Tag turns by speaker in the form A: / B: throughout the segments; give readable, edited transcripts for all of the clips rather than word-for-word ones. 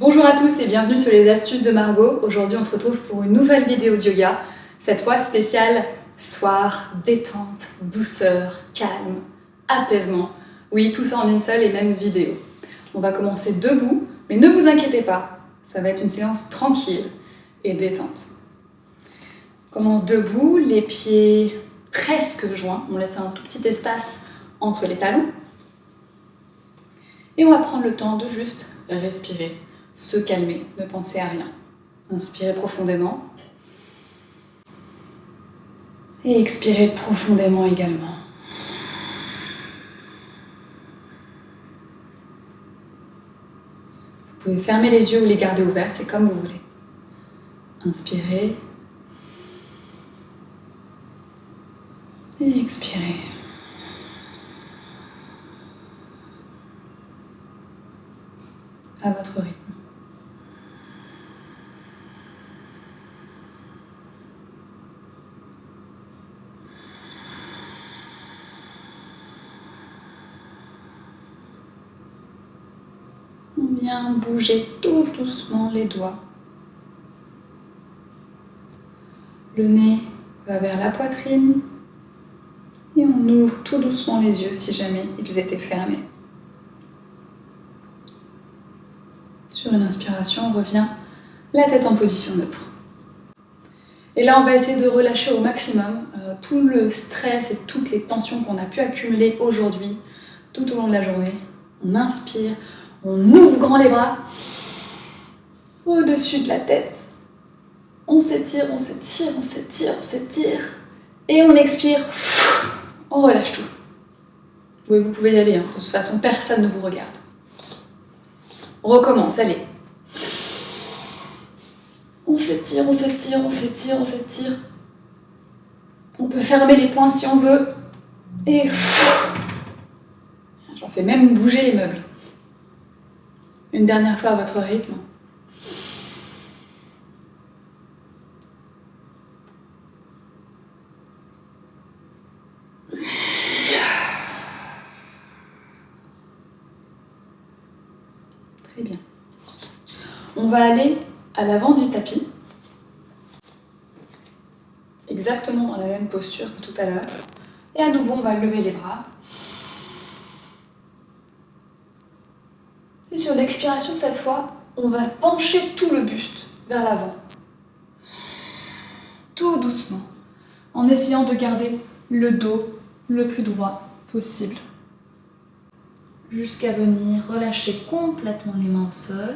A: Bonjour à tous et bienvenue sur les astuces de Margot. Aujourd'hui on se retrouve pour une nouvelle vidéo de yoga, cette fois spéciale soir, détente, douceur, calme, apaisement. Oui, tout ça en une seule et même vidéo. On va commencer debout, mais ne vous inquiétez pas, ça va être une séance tranquille et détente. On commence debout, les pieds presque joints, on laisse un tout petit espace entre les talons. Et on va prendre le temps de juste respirer, se calmer, ne penser à rien. Inspirez profondément. Et expirez profondément également. Vous pouvez fermer les yeux ou les garder ouverts, c'est comme vous voulez. Inspirez. Et expirez. À votre rythme. On vient bouger tout doucement les doigts. Le nez va vers la poitrine et on ouvre tout doucement les yeux si jamais ils étaient fermés. Sur une inspiration, on revient la tête en position neutre. Et là, on va essayer de relâcher au maximum tout le stress et toutes les tensions qu'on a pu accumuler aujourd'hui, tout au long de la journée. On inspire, on ouvre grand les bras au-dessus de la tête. On s'étire, on s'étire, on s'étire, on s'étire. Et on expire, on relâche tout. Oui, vous pouvez y aller, de toute façon, personne ne vous regarde. On recommence, allez. On s'étire, on s'étire, on s'étire, on s'étire. On peut fermer les poings si on veut. Et j'en fais même bouger les meubles. Une dernière fois à votre rythme. Très bien. On va aller à l'avant du tapis. Exactement dans la même posture que tout à l'heure. Et à nouveau, on va lever les bras. Et sur l'expiration, cette fois, on va pencher tout le buste vers l'avant. Tout doucement, en essayant de garder le dos le plus droit possible. Jusqu'à venir relâcher complètement les mains au sol.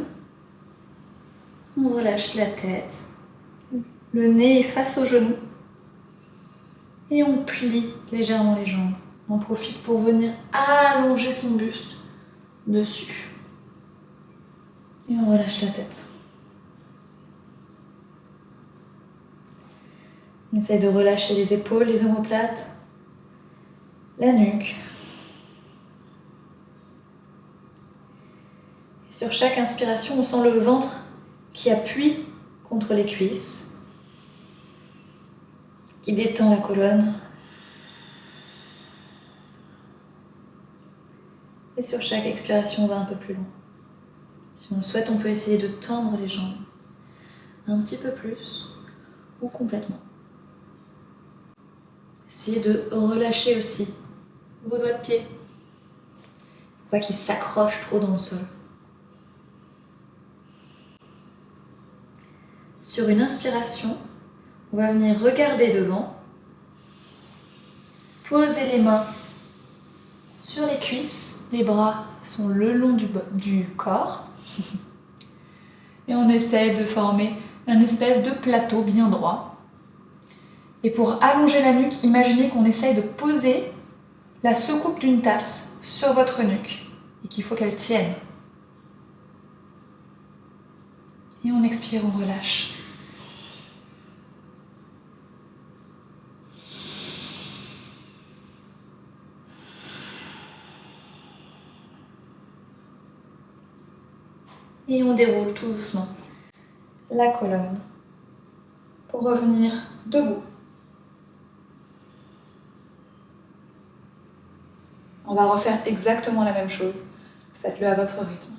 A: On relâche la tête, le nez face aux genoux. Et on plie légèrement les jambes. On profite pour venir allonger son buste dessus. Et on relâche la tête. On essaye de relâcher les épaules, les omoplates, la nuque. Et sur chaque inspiration, on sent le ventre qui appuie contre les cuisses, qui détend la colonne. Et sur chaque expiration, on va un peu plus loin. Si on le souhaite, on peut essayer de tendre les jambes un petit peu plus ou complètement. Essayez de relâcher aussi vos doigts de pied, pas qu'ils s'accrochent trop dans le sol. Sur une inspiration, on va venir regarder devant, poser les mains sur les cuisses, les bras sont le long du corps et on essaie de former une espèce de plateau bien droit. Et pour allonger la nuque, imaginez qu'on essaye de poser la soucoupe d'une tasse sur votre nuque et qu'il faut qu'elle tienne. Et on expire, on relâche. Et on déroule tout doucement la colonne pour revenir debout. On va refaire exactement la même chose. Faites-le à votre rythme.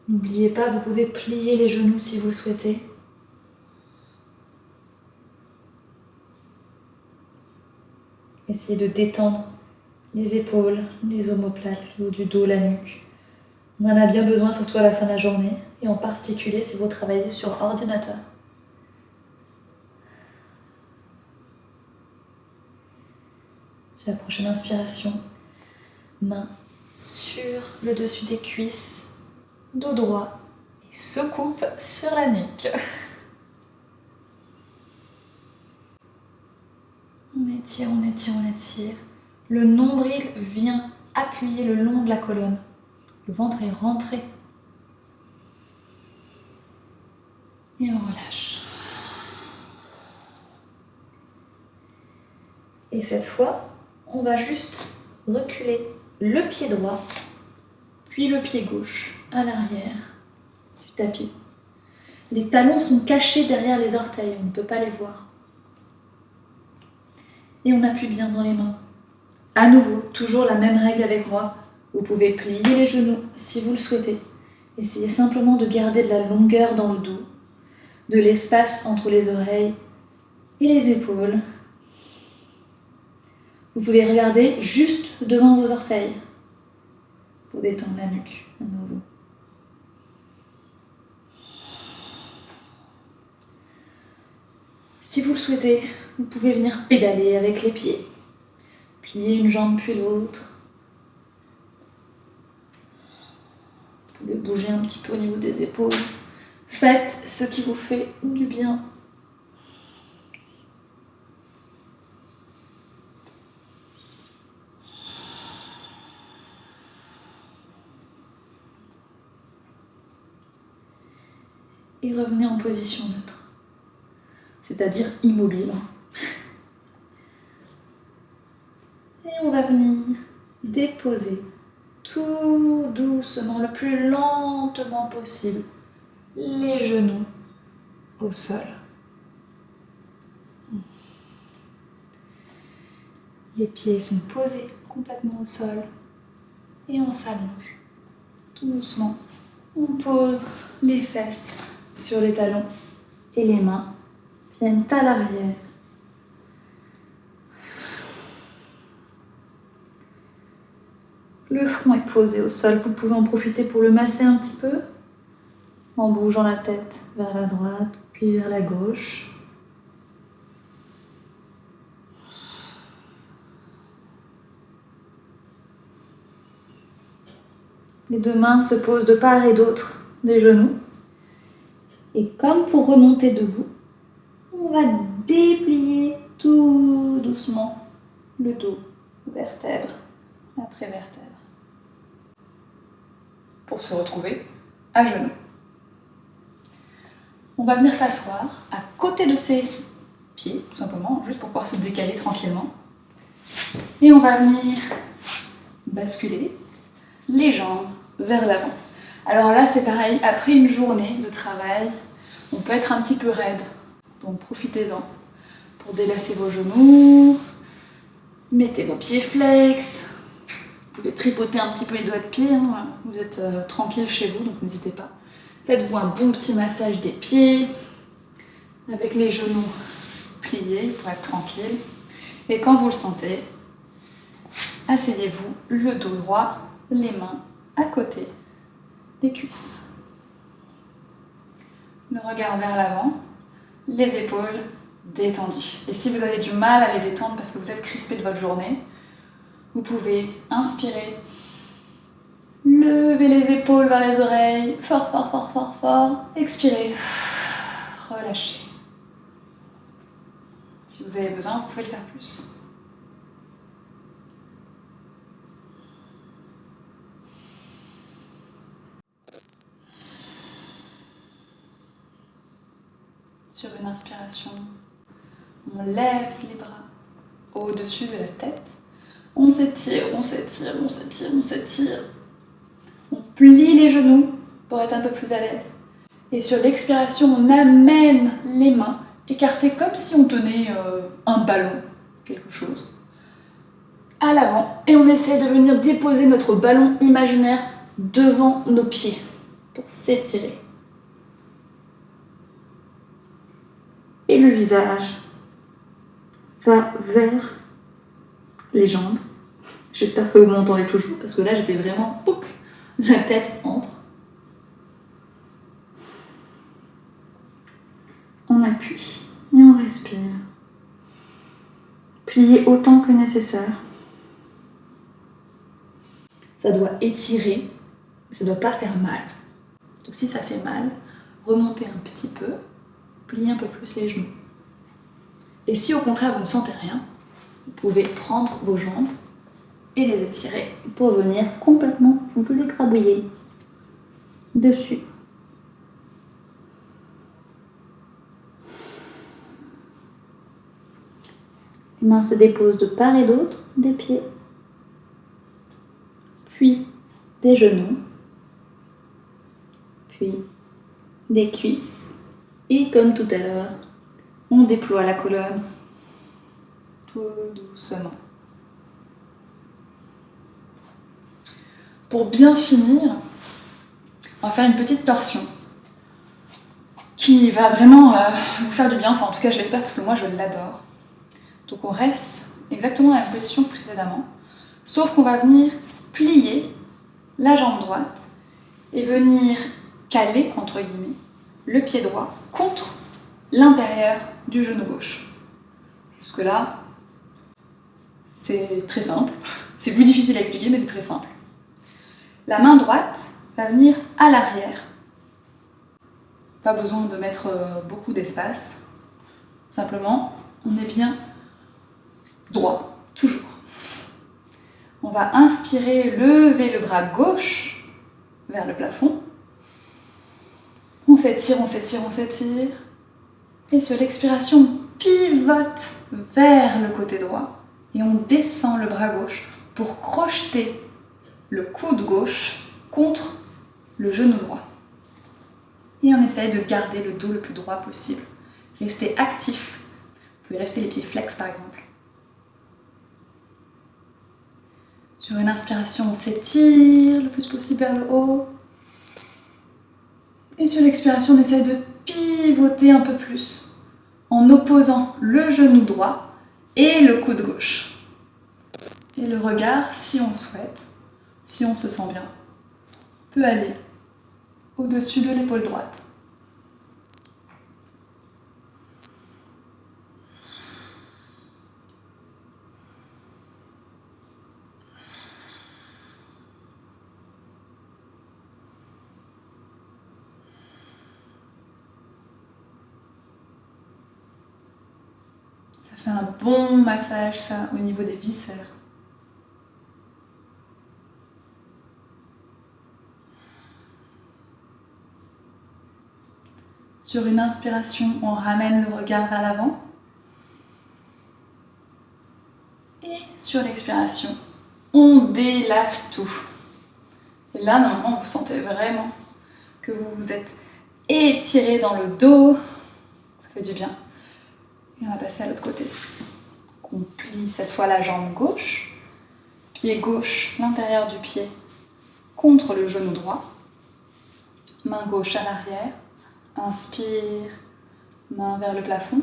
B: N'oubliez pas, vous pouvez plier les genoux si vous le souhaitez. Essayez de détendre les épaules, les omoplates, le haut du dos, la nuque. On en a bien besoin, surtout à la fin de la journée, et en particulier si vous travaillez sur ordinateur. Sur la prochaine inspiration, main sur le dessus des cuisses, dos droit et soucoupe sur la nuque. On étire, on étire, on étire. Le nombril vient appuyer le long de la colonne. Le ventre est rentré. Et on relâche. Et cette fois, on va juste reculer le pied droit, puis le pied gauche à l'arrière du tapis. Les talons sont cachés derrière les orteils, on ne peut pas les voir. Et on appuie bien dans les mains. À nouveau, toujours la même règle avec moi. Vous pouvez plier les genoux si vous le souhaitez. Essayez simplement de garder de la longueur dans le dos, de l'espace entre les oreilles et les épaules. Vous pouvez regarder juste devant vos orteils pour détendre la nuque à nouveau. Si vous le souhaitez, vous pouvez venir pédaler avec les pieds. Plier une jambe puis l'autre. Vous pouvez bouger un petit peu au niveau des épaules. Faites ce qui vous fait du bien. Et revenez en position neutre, c'est-à-dire immobile. Et on va venir déposer tout doucement, le plus lentement possible, les genoux au sol. Les pieds sont posés complètement au sol et on s'allonge tout doucement. On pose les fesses sur les talons et les mains viennent à l'arrière. Le front est posé au sol, vous pouvez en profiter pour le masser un petit peu en bougeant la tête vers la droite puis vers la gauche. Les deux mains se posent de part et d'autre des genoux. Et comme pour remonter debout, on va déplier tout doucement le dos, vertèbre après vertèbre, pour se retrouver à genoux. On va venir s'asseoir à côté de ses pieds, tout simplement, juste pour pouvoir se décaler tranquillement. Et on va venir basculer les jambes vers l'avant. Alors là, c'est pareil, après une journée de travail, on peut être un petit peu raide. Donc profitez-en pour délasser vos genoux, mettez vos pieds flex. Vous pouvez tripoter un petit peu les doigts de pied, hein. Vous êtes tranquille chez vous, donc n'hésitez pas. Faites-vous un bon petit massage des pieds, avec les genoux pliés pour être tranquille. Et quand vous le sentez, asseyez-vous, le dos droit, les mains à côté des cuisses. Le regard vers l'avant, les épaules détendues. Et si vous avez du mal à les détendre parce que vous êtes crispé de votre journée, vous pouvez inspirer, lever les épaules vers les oreilles, fort, fort, fort, fort, fort, expirez, relâchez. Si vous avez besoin, vous pouvez le faire plus. Sur une inspiration, on lève les bras au-dessus de la tête. On s'étire, on s'étire, on s'étire, on s'étire. On plie les genoux pour être un peu plus à l'aise. Et sur l'expiration, on amène les mains écartées comme si on tenait un ballon, quelque chose, à l'avant. Et on essaie de venir déposer notre ballon imaginaire devant nos pieds. pour s'étirer. Et le visage va vers les jambes. J'espère que vous m'entendez toujours parce que là j'étais vraiment pouc, la tête entre. On appuie et on respire. Pliez autant que nécessaire. Ça doit étirer, mais ça ne doit pas faire mal. Donc si ça fait mal, remontez un petit peu, pliez un peu plus les genoux. Et si au contraire vous ne sentez rien, vous pouvez prendre vos jambes et les étirer pour venir complètement vous écrabouiller dessus. Les mains se déposent de part et d'autre des pieds, puis des genoux, puis des cuisses. Et comme tout à l'heure, on déploie la colonne tout doucement. Pour bien finir, on va faire une petite torsion qui va vraiment vous faire du bien, enfin en tout cas je l'espère parce que moi je l'adore. Donc on reste exactement dans la même position que précédemment, sauf qu'on va venir plier la jambe droite et venir caler, entre guillemets, le pied droit contre l'intérieur du genou gauche. Jusque là, c'est très simple. C'est plus difficile à expliquer, mais c'est très simple. La main droite va venir à l'arrière. Pas besoin de mettre beaucoup d'espace. Simplement, on est bien droit, toujours. On va inspirer, lever le bras gauche vers le plafond. On s'étire, on s'étire, on s'étire. Et sur l'expiration, on pivote vers le côté droit. Et on descend le bras gauche pour crocheter le coude gauche contre le genou droit. Et on essaye de garder le dos le plus droit possible. Restez actif. Vous pouvez rester les pieds flex par exemple. Sur une inspiration, on s'étire le plus possible vers le haut. Et sur l'expiration, on essaye de pivoter un peu plus en opposant le genou droit et le coude gauche. Et le regard, si on le souhaite, si on se sent bien, peut aller au-dessus de l'épaule droite. Ça fait un bon massage, ça, au niveau des viscères. Sur une inspiration, on ramène le regard vers l'avant. Et sur l'expiration, on délasse tout. Et là, normalement, vous sentez vraiment que vous vous êtes étiré dans le dos. Ça fait du bien. Et on va passer à l'autre côté. On plie cette fois la jambe gauche. Pied gauche, l'intérieur du pied contre le genou droit. Main gauche à l'arrière. Inspire, main vers le plafond.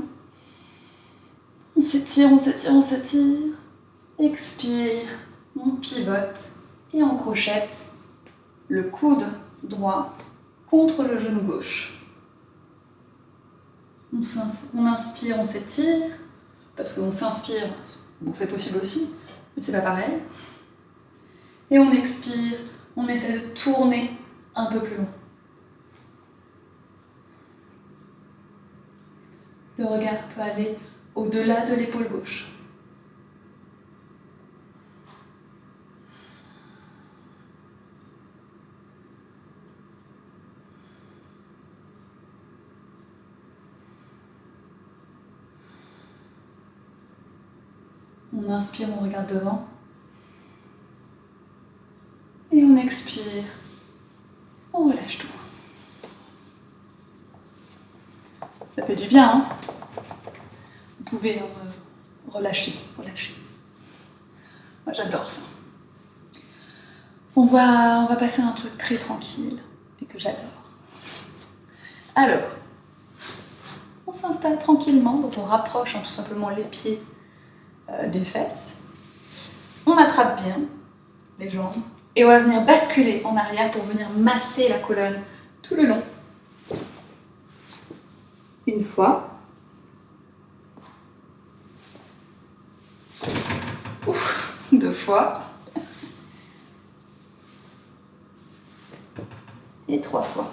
B: On s'étire, on s'étire, on s'étire. Expire, on pivote et on crochette le coude droit contre le genou gauche. On inspire, on s'étire, parce qu'on s'inspire, bon c'est possible aussi, mais c'est pas pareil. Et on expire, on essaie de tourner un peu plus long. Le regard peut aller au-delà de l'épaule gauche. On inspire, on regarde devant. Et on expire, on relâche tout. Ça fait du bien, hein? Vous pouvez relâcher. Moi j'adore ça. On va passer à un truc très tranquille. et que j'adore. Alors, on s'installe tranquillement, donc on rapproche tout simplement les pieds des fesses. On attrape bien les jambes et on va venir basculer en arrière pour venir masser la colonne tout le long. Une fois. Ouf, 2 fois. Et 3 fois.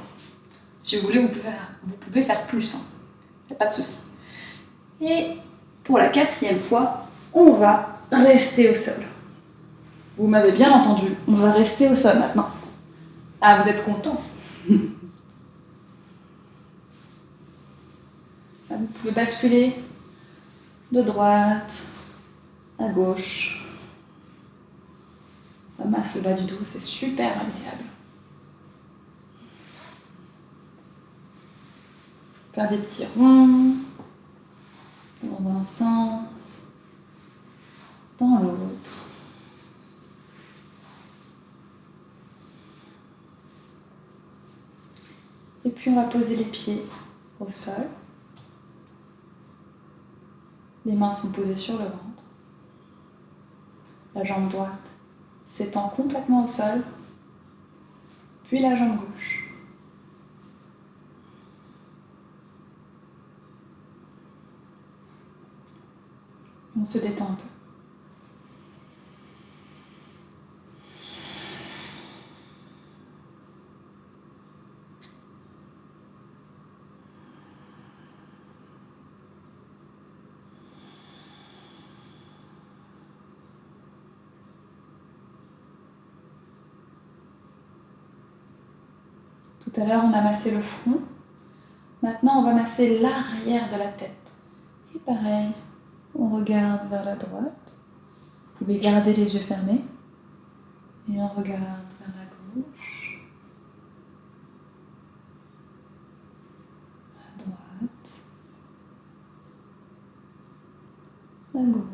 B: Si vous voulez, vous pouvez faire plus. Il n'y a pas de souci. Et pour la 4e fois, on va rester au sol. Vous m'avez bien entendu, on va rester au sol maintenant. Ah, vous êtes content? Vous pouvez basculer de droite à gauche. Ça masse le bas du dos, c'est super agréable. Faire des petits ronds dans un sens, dans l'autre. Et puis on va poser les pieds au sol. Les mains sont posées sur le ventre. La jambe droite s'étend complètement au sol. Puis la jambe gauche. On se détend un peu. Tout à l'heure, on a massé le front. Maintenant, on va masser l'arrière de la tête. Et pareil, on regarde vers la droite. Vous pouvez garder les yeux fermés. Et on regarde vers la gauche. La droite. La gauche.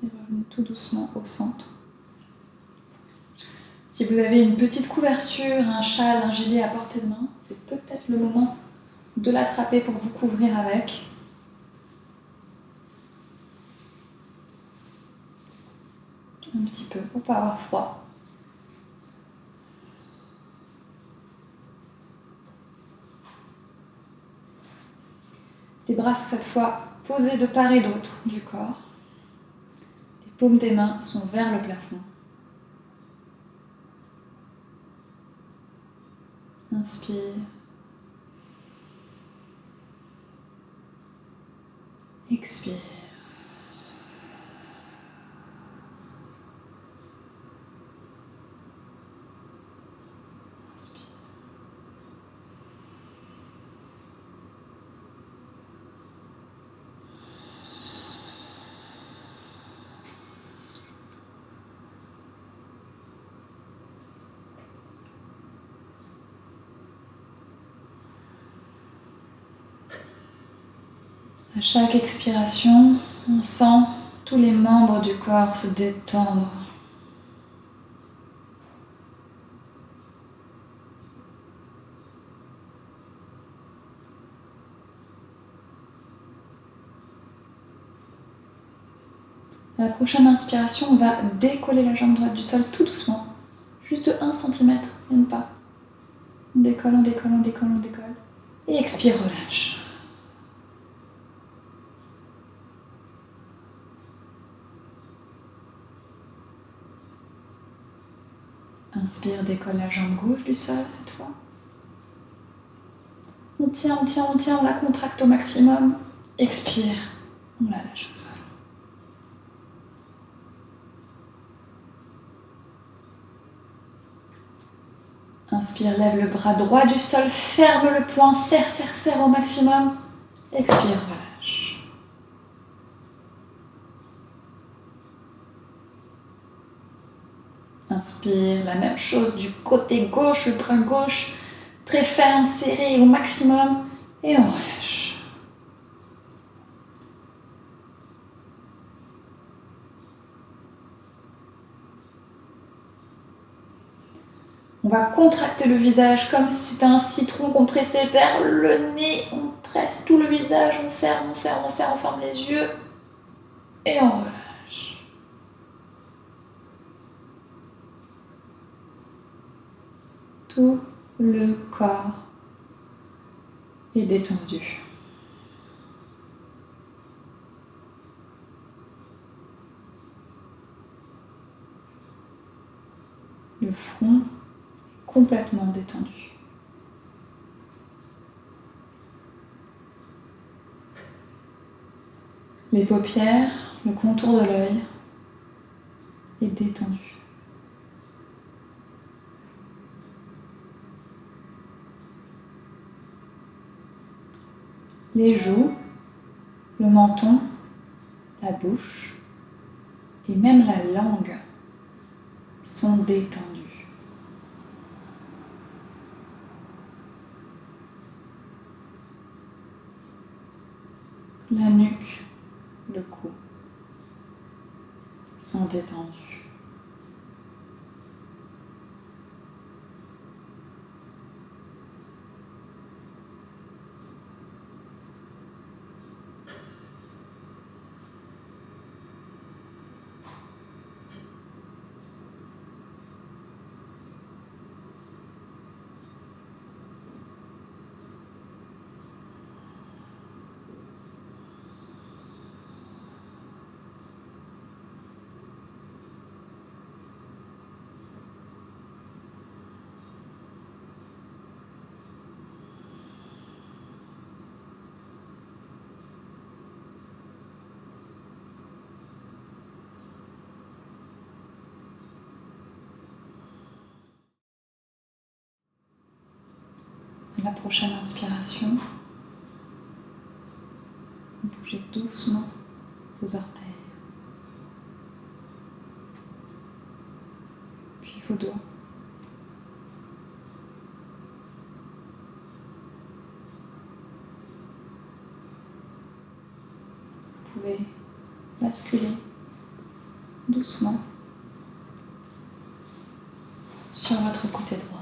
B: Et revenez tout doucement au centre. Si vous avez une petite couverture, un châle, un gilet à portée de main, c'est peut-être le moment de l'attraper pour vous couvrir avec. Un petit peu pour pas avoir froid. Les bras cette fois posés de part et d'autre du corps. Les paumes des mains sont vers le plafond. Inspire. Expire. Inspire. À chaque expiration, on sent tous les membres du corps se détendre. À la prochaine inspiration, on va décoller la jambe droite du sol tout doucement, juste de 1 cm, même pas. On décolle, on décolle, on décolle, on décolle. Et expire, relâche. Inspire, décolle la jambe gauche du sol cette fois. On tient, on tient, on tient, on la contracte au maximum. Expire, on la lâche au sol. Inspire, lève le bras droit du sol, ferme le poing, serre, serre, serre au maximum. Expire, relâche. Inspire, la même chose du côté gauche, le bras gauche, très ferme, serré au maximum. Et on relâche. On va contracter le visage comme si c'était un citron qu'on pressait vers le nez. On presse tout le visage, on serre, on serre, on serre, on ferme les yeux. Et on relâche. Tout le corps est détendu. Le front complètement détendu. Les paupières, le contour de l'œil est détendu. Les joues, le menton, la bouche et même la langue sont détendus. La nuque, le cou sont détendus. La prochaine inspiration, bougez doucement vos orteils, puis vos doigts. Vous pouvez basculer doucement sur votre côté droit.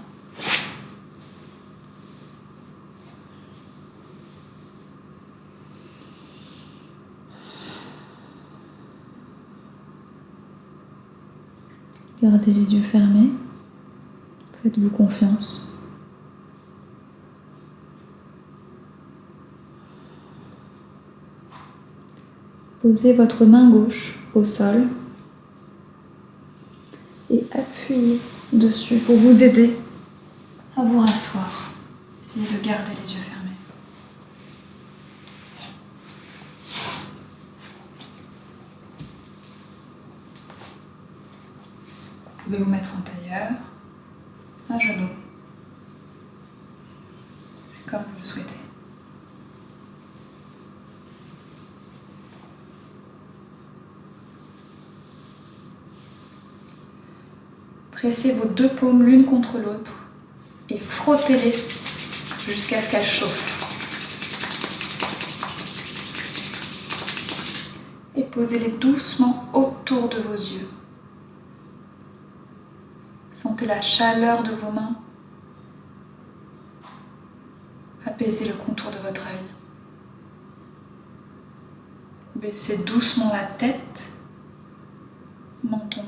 B: Gardez les yeux fermés, faites-vous confiance. Posez votre main gauche au sol et appuyez dessus pour vous aider à vous rasseoir. Essayez de garder les yeux fermés. Vous pouvez vous mettre en tailleur, à genoux. C'est comme vous le souhaitez. Pressez vos deux paumes l'une contre l'autre et frottez-les jusqu'à ce qu'elles chauffent. Et posez-les doucement autour de vos yeux. Sentez la chaleur de vos mains apaiser le contour de votre œil. Baissez doucement la tête, menton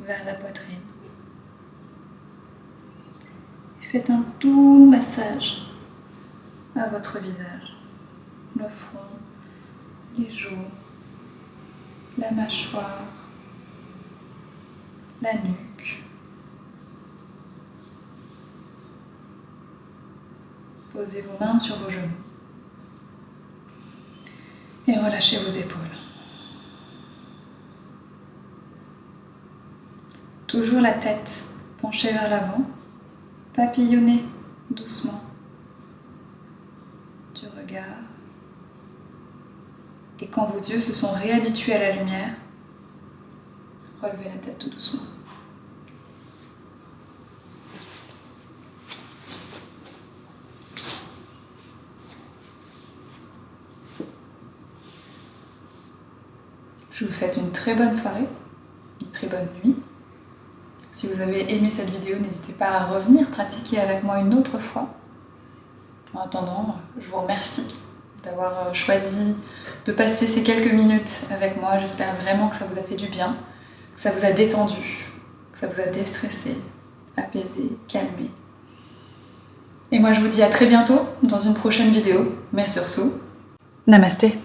B: vers la poitrine. Faites un doux massage à votre visage, le front, les joues, la mâchoire, la nuque. Posez vos mains sur vos genoux et relâchez vos épaules. Toujours la tête penchée vers l'avant, papillonnez doucement du regard. Et quand vos yeux se sont réhabitués à la lumière, relevez la tête tout doucement. Je vous souhaite une très bonne soirée, une très bonne nuit. Si vous avez aimé cette vidéo, n'hésitez pas à revenir pratiquer avec moi une autre fois. En attendant, je vous remercie d'avoir choisi de passer ces quelques minutes avec moi. J'espère vraiment que ça vous a fait du bien, que ça vous a détendu, que ça vous a déstressé, apaisé, calmé. Et moi je vous dis à très bientôt dans une prochaine vidéo, mais surtout, namasté.